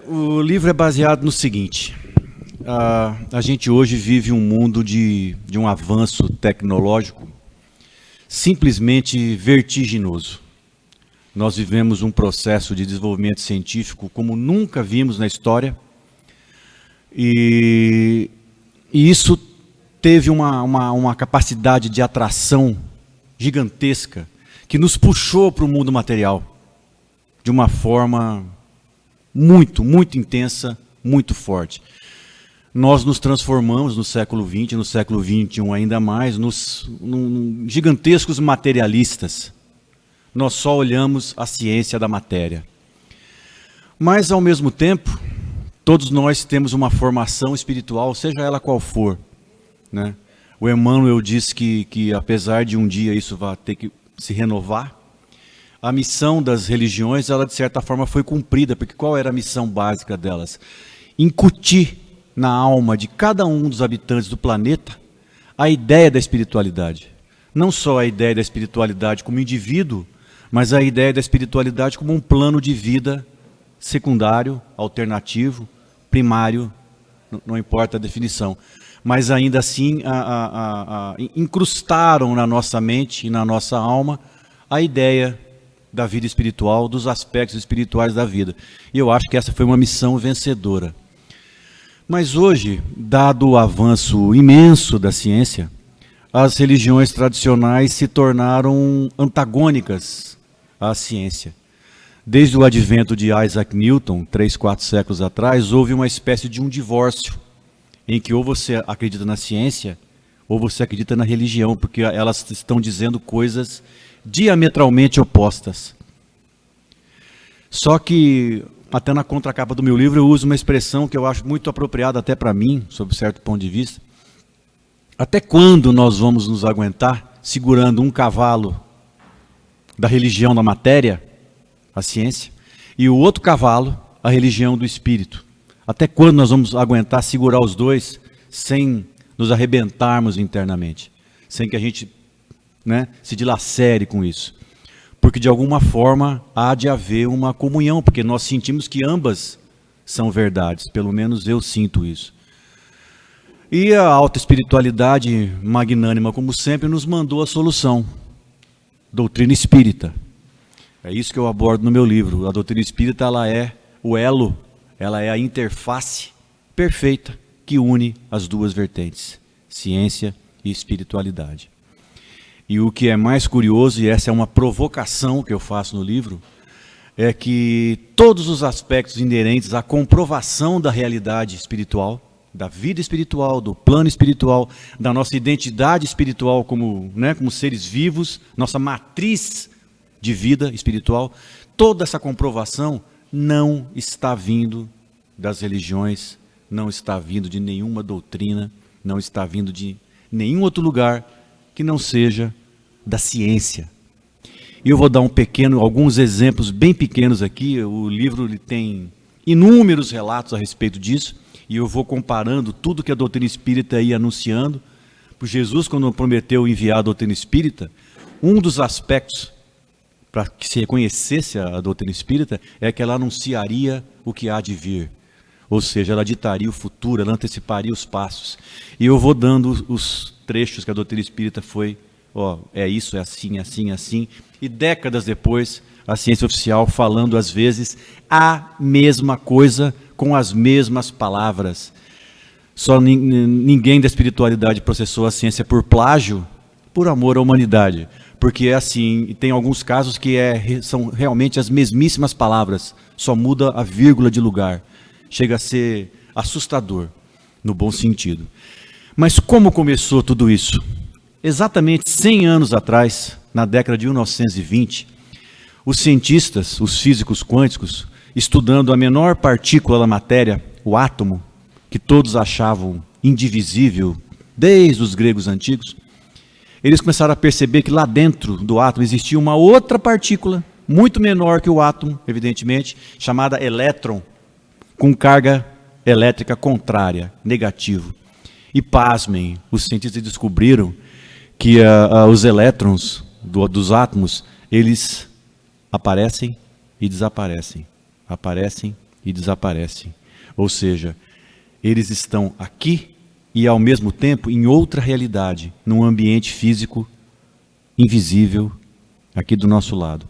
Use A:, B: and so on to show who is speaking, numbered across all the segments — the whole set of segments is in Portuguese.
A: O livro é baseado no seguinte: a gente hoje vive um mundo de um avanço tecnológico simplesmente vertiginoso. Nós vivemos um processo de desenvolvimento científico como nunca vimos na história, e isso teve uma capacidade de atração gigantesca que nos puxou para o mundo material de uma forma muito, muito intensa, muito forte. Nós nos transformamos no século XX, no século XXI ainda mais, num gigantescos materialistas. Nós só olhamos a ciência da matéria. Mas, ao mesmo tempo, todos nós temos uma formação espiritual, seja ela qual for, né? O Emmanuel diz que apesar de um dia isso vai ter que se renovar, a missão das religiões, ela de certa forma foi cumprida, porque qual era a missão básica delas? Incutir na alma de cada um dos habitantes do planeta a ideia da espiritualidade. Não só a ideia da espiritualidade como indivíduo, mas a ideia da espiritualidade como um plano de vida secundário, alternativo, primário, não importa a definição. Mas ainda assim incrustaram na nossa mente e na nossa alma a ideia da vida espiritual, dos aspectos espirituais da vida. E eu acho que essa foi uma missão vencedora. Mas hoje, dado o avanço imenso da ciência, as religiões tradicionais se tornaram antagônicas à ciência. Desde o advento de Isaac Newton, 3, 4 séculos atrás, houve uma espécie de um divórcio, em que ou você acredita na ciência, ou você acredita na religião, porque elas estão dizendo coisas diametralmente opostas. Só que, até na contracapa do meu livro, eu uso uma expressão que eu acho muito apropriada até para mim, sob certo ponto de vista. Até quando nós vamos nos aguentar segurando um cavalo da religião da matéria, a ciência, e o outro cavalo, a religião do espírito? Até quando nós vamos aguentar segurar os dois sem nos arrebentarmos internamente? Sem que a gente, se dilacere com isso? Porque de alguma forma há de haver uma comunhão, porque nós sentimos que ambas são verdades, pelo menos eu sinto isso. E a alta espiritualidade magnânima, como sempre, nos mandou a solução: doutrina espírita. É isso que eu abordo no meu livro. A doutrina espírita, ela é o elo, ela é a interface perfeita que une as duas vertentes, ciência e espiritualidade. E o que é mais curioso, e essa é uma provocação que eu faço no livro, é que todos os aspectos inerentes à comprovação da realidade espiritual, da vida espiritual, do plano espiritual, da nossa identidade espiritual como seres vivos, nossa matriz de vida espiritual, toda essa comprovação não está vindo das religiões, não está vindo de nenhuma doutrina, não está vindo de nenhum outro lugar que não seja da ciência. E eu vou dar alguns exemplos bem pequenos aqui. O livro ele tem inúmeros relatos a respeito disso, e eu vou comparando tudo que a doutrina espírita ia anunciando. Por Jesus, quando prometeu enviar a doutrina espírita, um dos aspectos para que se reconhecesse a doutrina espírita é que ela anunciaria o que há de vir. Ou seja, ela ditaria o futuro, ela anteciparia os passos. E eu vou dando os trechos que a doutrina espírita foi, é isso, é assim, assim, assim. E décadas depois, a ciência oficial falando às vezes a mesma coisa com as mesmas palavras. Só ninguém da espiritualidade processou a ciência por plágio, por amor à humanidade. Porque é assim, e tem alguns casos que são realmente as mesmíssimas palavras, só muda a vírgula de lugar. Chega a ser assustador, no bom sentido. Mas como começou tudo isso? Exatamente 100 anos atrás, na década de 1920, os cientistas, os físicos quânticos, estudando a menor partícula da matéria, o átomo, que todos achavam indivisível, desde os gregos antigos, eles começaram a perceber que lá dentro do átomo existia uma outra partícula, muito menor que o átomo, evidentemente, chamada elétron, com carga elétrica contrária, negativo. E pasmem, os cientistas descobriram que os elétrons dos átomos, eles aparecem e desaparecem, aparecem e desaparecem. Ou seja, eles estão aqui e ao mesmo tempo em outra realidade, num ambiente físico invisível aqui do nosso lado.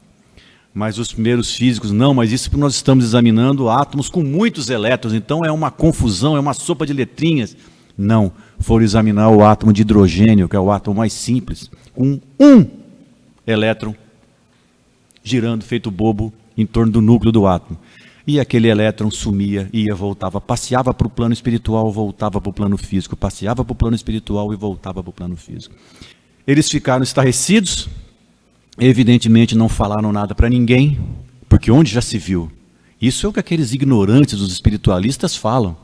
A: Mas os primeiros físicos não, mas isso porque nós estamos examinando átomos com muitos elétrons, então é uma confusão, é uma sopa de letrinhas. Não, foram examinar o átomo de hidrogênio, que é o átomo mais simples, com um elétron girando feito bobo em torno do núcleo do átomo. E aquele elétron sumia, ia, voltava, passeava para o plano espiritual, voltava para o plano físico, passeava para o plano espiritual e voltava para o plano físico. Eles ficaram estarrecidos, evidentemente não falaram nada para ninguém, porque onde já se viu? Isso é o que aqueles ignorantes dos espiritualistas falam.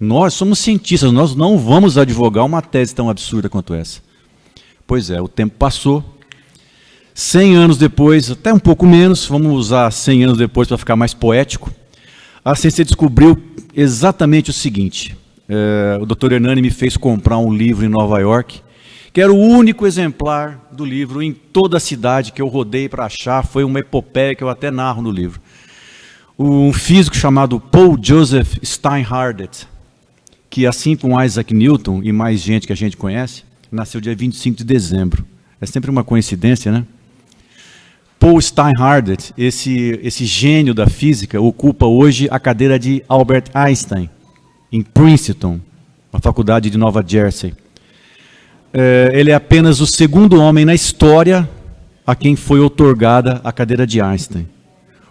A: Nós somos cientistas, nós não vamos advogar uma tese tão absurda quanto essa. Pois é, o tempo passou. 100 anos depois, até um pouco menos, vamos usar 100 anos depois para ficar mais poético, a ciência descobriu exatamente o seguinte. O Dr. Hernani me fez comprar um livro em Nova York, que era o único exemplar do livro em toda a cidade que eu rodei para achar, foi uma epopeia que eu até narro no livro. Um físico chamado Paul Joseph Steinhardt, que assim como Isaac Newton e mais gente que a gente conhece, nasceu dia 25 de dezembro. É sempre uma coincidência, né? Paul Steinhardt, esse gênio da física, ocupa hoje a cadeira de Albert Einstein, em Princeton, na faculdade de Nova Jersey. Ele é apenas o segundo homem na história a quem foi outorgada a cadeira de Einstein.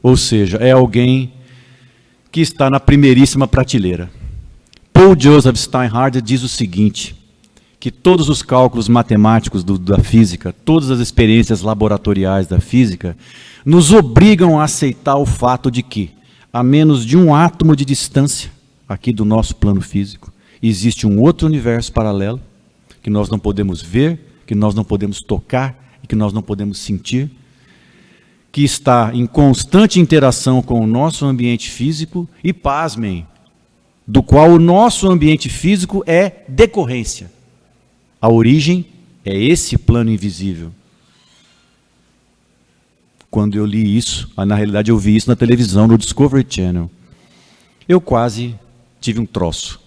A: Ou seja, é alguém que está na primeiríssima prateleira. Paul Joseph Steinhardt diz o seguinte, que todos os cálculos matemáticos da física, todas as experiências laboratoriais da física, nos obrigam a aceitar o fato de que, a menos de um átomo de distância, aqui do nosso plano físico, existe um outro universo paralelo, que nós não podemos ver, que nós não podemos tocar e que nós não podemos sentir, que está em constante interação com o nosso ambiente físico e, pasmem, do qual o nosso ambiente físico é decorrência. A origem é esse plano invisível. Quando eu li isso, na realidade eu vi isso na televisão, no Discovery Channel, eu quase tive um troço.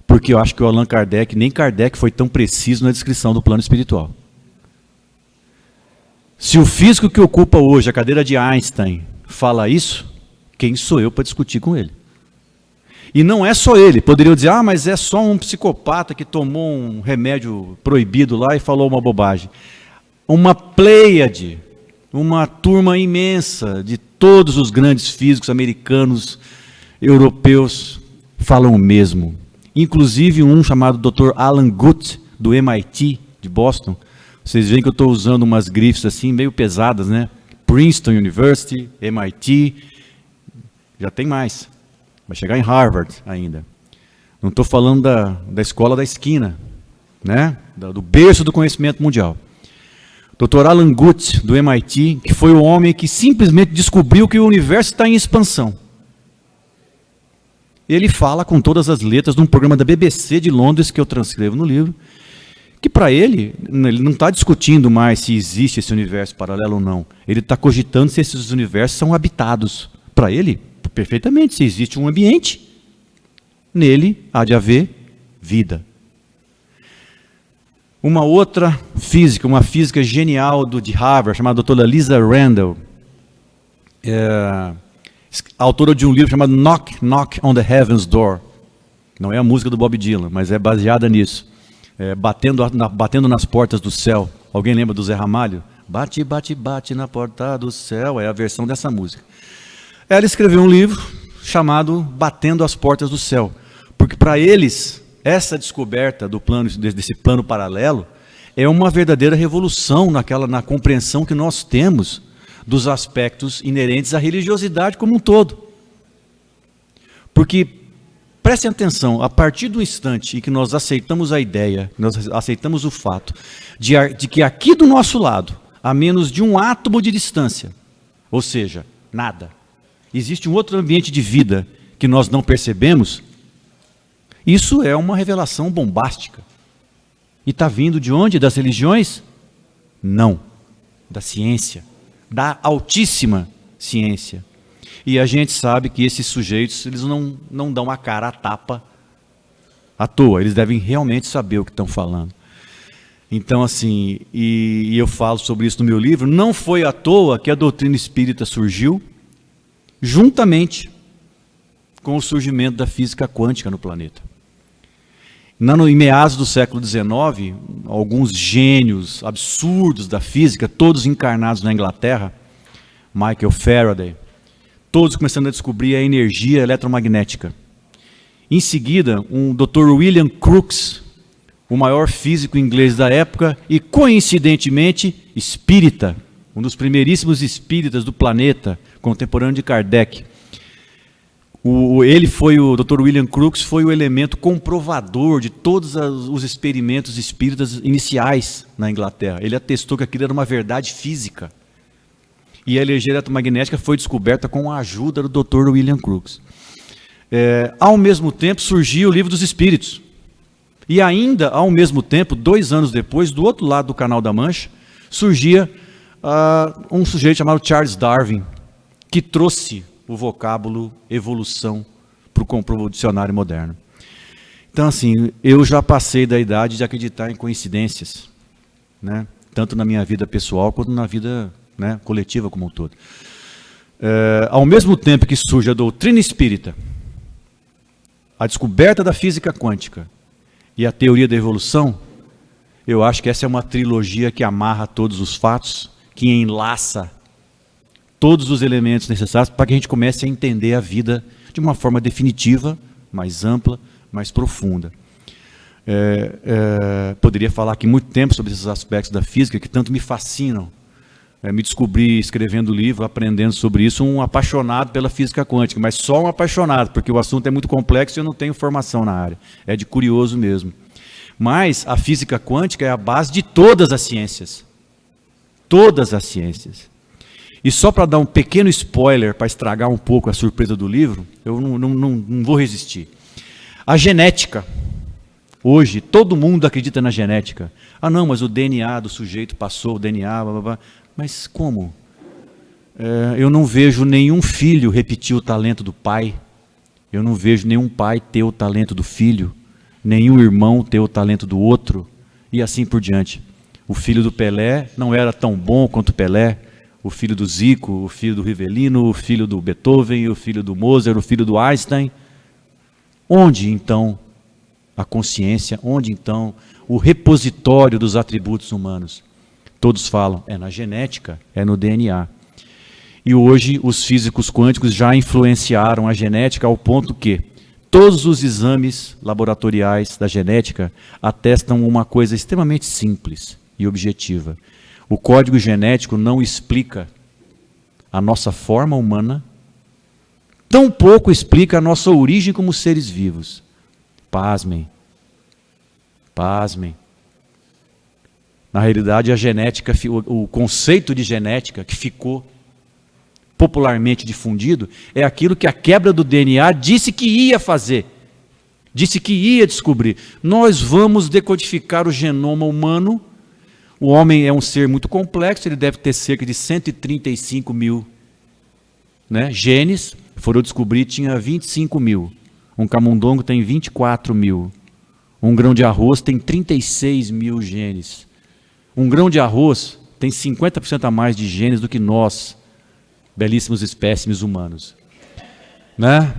A: Porque eu acho que o Allan Kardec, nem Kardec foi tão preciso na descrição do plano espiritual. Se o físico que ocupa hoje a cadeira de Einstein fala isso, quem sou eu para discutir com ele? E não é só ele, poderiam dizer, mas é só um psicopata que tomou um remédio proibido lá e falou uma bobagem. Uma pleiade, uma turma imensa de todos os grandes físicos americanos, europeus, falam o mesmo. Inclusive um chamado Dr. Alan Guth, do MIT, de Boston. Vocês veem que eu estou usando umas grifes assim, meio pesadas, né? Princeton University, MIT, já tem mais. Vai chegar em Harvard ainda. Não estou falando da escola da esquina, né? Do berço do conhecimento mundial. Dr. Alan Guth, do MIT, que foi o homem que simplesmente descobriu que o universo está em expansão. Ele fala com todas as letras num programa da BBC de Londres, que eu transcrevo no livro, que para ele não está discutindo mais se existe esse universo paralelo ou não. Ele está cogitando se esses universos são habitados. Para ele, perfeitamente, se existe um ambiente, nele há de haver vida. Uma outra física, uma física genial de Harvard, chamada doutora Lisa Randall, autora de um livro chamado Knock, Knock on the Heaven's Door. Não é a música do Bob Dylan, mas é baseada nisso. Batendo nas portas do céu. Alguém lembra do Zé Ramalho? Bate, bate, bate na porta do céu. É a versão dessa música. Ela escreveu um livro chamado Batendo as Portas do Céu. Porque para eles, essa descoberta desse plano paralelo é uma verdadeira revolução na compreensão que nós temos dos aspectos inerentes à religiosidade como um todo. Porque, prestem atenção, a partir do instante em que nós aceitamos a ideia, nós aceitamos o fato de que aqui do nosso lado, a menos de um átomo de distância, ou seja, nada, existe um outro ambiente de vida que nós não percebemos, isso é uma revelação bombástica. E está vindo de onde? Das religiões? Não, da ciência, da altíssima ciência. E a gente sabe que esses sujeitos, eles não dão a cara a tapa à toa, eles devem realmente saber o que estão falando. Então, assim, e eu falo sobre isso no meu livro, não foi à toa que a doutrina espírita surgiu juntamente com o surgimento da física quântica no planeta. Em meados do século XIX, alguns gênios absurdos da física, todos encarnados na Inglaterra, Michael Faraday, todos começando a descobrir a energia eletromagnética. Em seguida, um Dr. William Crookes, o maior físico inglês da época e, coincidentemente, espírita, um dos primeiríssimos espíritas do planeta, contemporâneo de Kardec. O Dr. William Crookes foi o elemento comprovador de todos os experimentos espíritas iniciais na Inglaterra. Ele atestou que aquilo era uma verdade física. E a energia eletromagnética foi descoberta com a ajuda do Dr. William Crookes. Ao mesmo tempo surgiu o Livro dos Espíritos. E ainda, ao mesmo tempo, 2 anos depois, do outro lado do Canal da Mancha, surgia um sujeito chamado Charles Darwin, que trouxe o vocábulo evolução para o dicionário moderno. Então, assim, eu já passei da idade de acreditar em coincidências, né? Tanto na minha vida pessoal quanto na vida, né, coletiva como um todo. Ao mesmo tempo que surge a doutrina espírita, a descoberta da física quântica e a teoria da evolução, eu acho que essa é uma trilogia que amarra todos os fatos, que enlaça todos os elementos necessários para que a gente comece a entender a vida de uma forma definitiva, mais ampla, mais profunda. Poderia falar aqui muito tempo sobre esses aspectos da física que tanto me fascinam. Me descobri escrevendo o livro, aprendendo sobre isso, um apaixonado pela física quântica, mas só um apaixonado, porque o assunto é muito complexo e eu não tenho formação na área. É de curioso mesmo. Mas a física quântica é a base de todas as ciências. Todas as ciências. E só para dar um pequeno spoiler, para estragar um pouco a surpresa do livro, eu não vou resistir. A genética. Hoje, todo mundo acredita na genética. Ah, não, mas o DNA do sujeito passou, o DNA, blá, blá, blá. Mas como? Eu não vejo nenhum filho repetir o talento do pai. Eu não vejo nenhum pai ter o talento do filho. Nenhum irmão ter o talento do outro. E assim por diante. O filho do Pelé não era tão bom quanto o Pelé. O filho do Zico, o filho do Rivelino, o filho do Beethoven, o filho do Mozart, o filho do Einstein. Onde, então, a consciência? Onde, então, o repositório dos atributos humanos? Todos falam, é na genética, é no DNA. E hoje os físicos quânticos já influenciaram a genética ao ponto que todos os exames laboratoriais da genética atestam uma coisa extremamente simples e objetiva. O código genético não explica a nossa forma humana, tampouco explica a nossa origem como seres vivos. Pasmem. Pasmem. Na realidade, a genética, o conceito de genética que ficou popularmente difundido é aquilo que a quebra do DNA disse que ia fazer, disse que ia descobrir. Nós vamos decodificar o genoma humano. O homem é um ser muito complexo, ele deve ter cerca de 135 mil, né, genes. Foram descobrir, tinha 25 mil. Um camundongo tem 24 mil. Um grão de arroz tem 36 mil genes. Um grão de arroz tem 50% a mais de genes do que nós, belíssimos espécimes humanos. Né?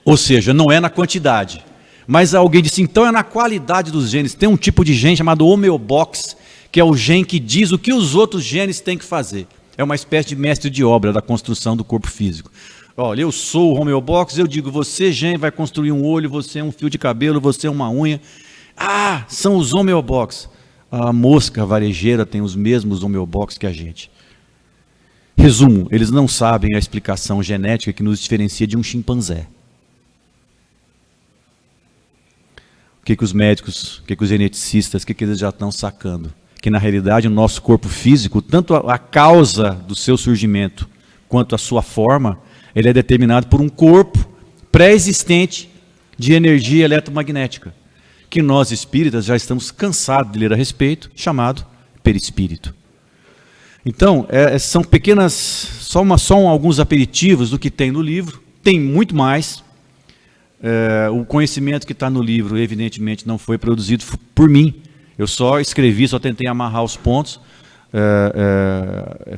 A: Ou seja, não é na quantidade. Mas alguém disse, então é na qualidade dos genes. Tem um tipo de gene chamado homeobox, que é o gene que diz o que os outros genes têm que fazer. É uma espécie de mestre de obra da construção do corpo físico. Olha, eu sou o homeobox, eu digo, você, gene, vai construir um olho, você é um fio de cabelo, você é uma unha. Ah, são os homeobox. A mosca varejeira tem os mesmos homeobox que a gente. Resumo, eles não sabem a explicação genética que nos diferencia de um chimpanzé. O que os médicos, o que os geneticistas, o que eles já estão sacando? Que na realidade o nosso corpo físico, tanto a causa do seu surgimento, quanto a sua forma, ele é determinado por um corpo pré-existente de energia eletromagnética, que nós espíritas já estamos cansados de ler a respeito, chamado perispírito. Então, são pequenas, só alguns aperitivos do que tem no livro. Tem muito mais. O conhecimento que está no livro, evidentemente, não foi produzido por mim. Eu só escrevi, só tentei amarrar os pontos.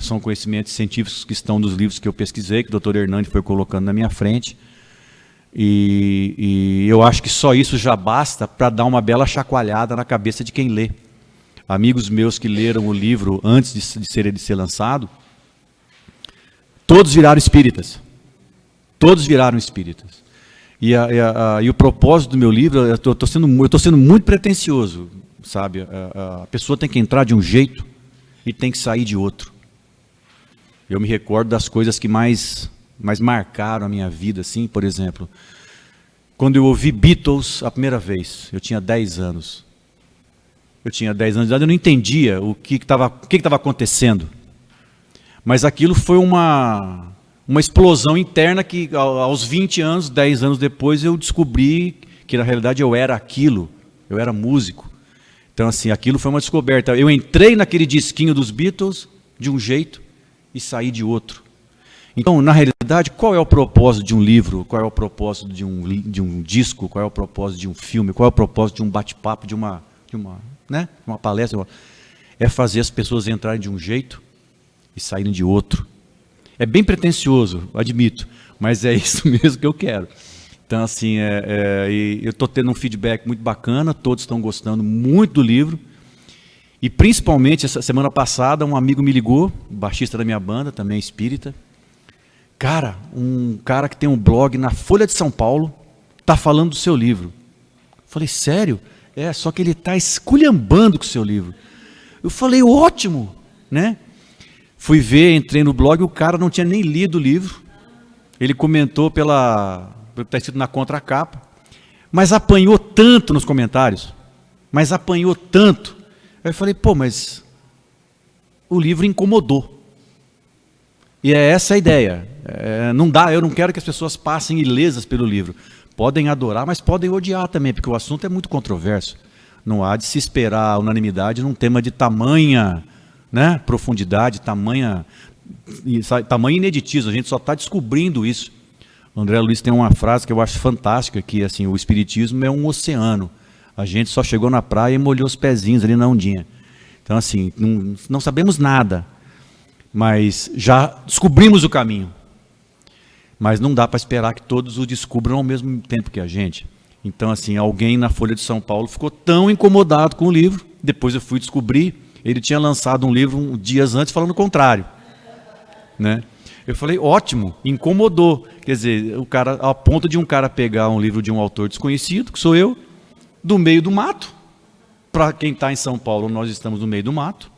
A: São conhecimentos científicos que estão nos livros que eu pesquisei, que o Dr. Hernani foi colocando na minha frente. E eu acho que só isso já basta para dar uma bela chacoalhada na cabeça de quem lê. Amigos meus que leram o livro antes de ser lançado, todos viraram espíritas. Todos viraram espíritas. E o propósito do meu livro, eu estou sendo muito pretensioso, sabe? A pessoa tem que entrar de um jeito e tem que sair de outro. Eu me recordo das coisas que mais marcaram a minha vida, assim, por exemplo, quando eu ouvi Beatles a primeira vez, eu tinha 10 anos. Eu tinha 10 anos de idade, eu não entendia o que estava acontecendo. Mas aquilo foi uma explosão interna que, aos 20 anos, 10 anos depois, eu descobri que, na realidade, eu era aquilo. Eu era músico. Então, assim, aquilo foi uma descoberta. Eu entrei naquele disquinho dos Beatles de um jeito e saí de outro. Então, na realidade, qual é o propósito de um livro? Qual é o propósito de um disco? Qual é o propósito de um filme? Qual é o propósito de um bate-papo, de uma palestra? É fazer as pessoas entrarem de um jeito e saírem de outro. É bem pretensioso, admito, mas é isso mesmo que eu quero. Então, assim, eu estou tendo um feedback muito bacana, todos estão gostando muito do livro. E, principalmente, essa semana passada, um amigo me ligou, baixista da minha banda, também espírita. Cara, um cara que tem um blog na Folha de São Paulo, está falando do seu livro. Falei, sério? Só que ele está esculhambando com o seu livro. Eu falei, ótimo, né? Fui ver, entrei no blog, o cara não tinha nem lido o livro. Ele comentou pelo que está escrito na contracapa, mas apanhou tanto nos comentários, Aí eu falei, mas o livro incomodou. E é essa a ideia. Não dá, eu não quero que as pessoas passem ilesas pelo livro. Podem adorar, mas podem odiar também, porque o assunto é muito controverso. Não há de se esperar a unanimidade num tema de tamanha, né, profundidade, tamanho ineditismo. A gente só está descobrindo isso. O André Luiz tem uma frase que eu acho fantástica, que assim, o espiritismo é um oceano. A gente só chegou na praia e molhou os pezinhos ali na ondinha. Então, assim, não sabemos nada, mas já descobrimos o caminho. Mas não dá para esperar que todos o descubram ao mesmo tempo que a gente. Então, assim, alguém na Folha de São Paulo ficou tão incomodado com o livro, depois eu fui descobrir, ele tinha lançado um livro dias antes falando o contrário, né? Eu falei, ótimo, incomodou. Quer dizer, o cara, a ponto de um cara pegar um livro de um autor desconhecido, que sou eu, do meio do mato, para quem está em São Paulo, nós estamos no meio do mato,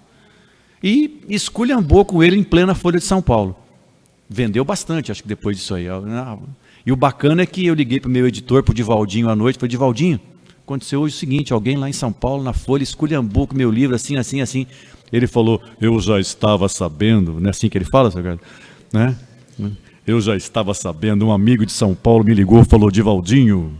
A: e esculhambou com ele em plena Folha de São Paulo. Vendeu bastante, acho que depois disso aí. E o bacana é que eu liguei para o meu editor, para o Divaldinho, à noite, falei, Divaldinho, aconteceu hoje o seguinte, alguém lá em São Paulo, na Folha, esculhambou com o meu livro, assim, assim, assim. Ele falou, eu já estava sabendo, não é assim que ele fala, seu cara? Né? Eu já estava sabendo, um amigo de São Paulo me ligou, falou, Divaldinho,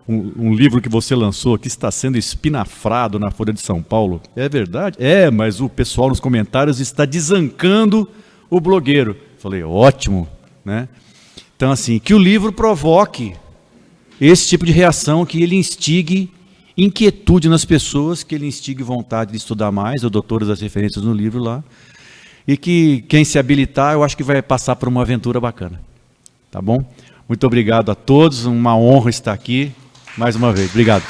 A: um livro que você lançou aqui está sendo espinafrado na Folha de São Paulo. É verdade? Mas o pessoal nos comentários está desancando o blogueiro. Falei, ótimo, né? Então, assim, que o livro provoque esse tipo de reação, que ele instigue inquietude nas pessoas, que ele instigue vontade de estudar mais. Eu dou todas as referências no livro lá. E que quem se habilitar, eu acho que vai passar por uma aventura bacana. Tá bom? Muito obrigado a todos, uma honra estar aqui mais uma vez. Obrigado.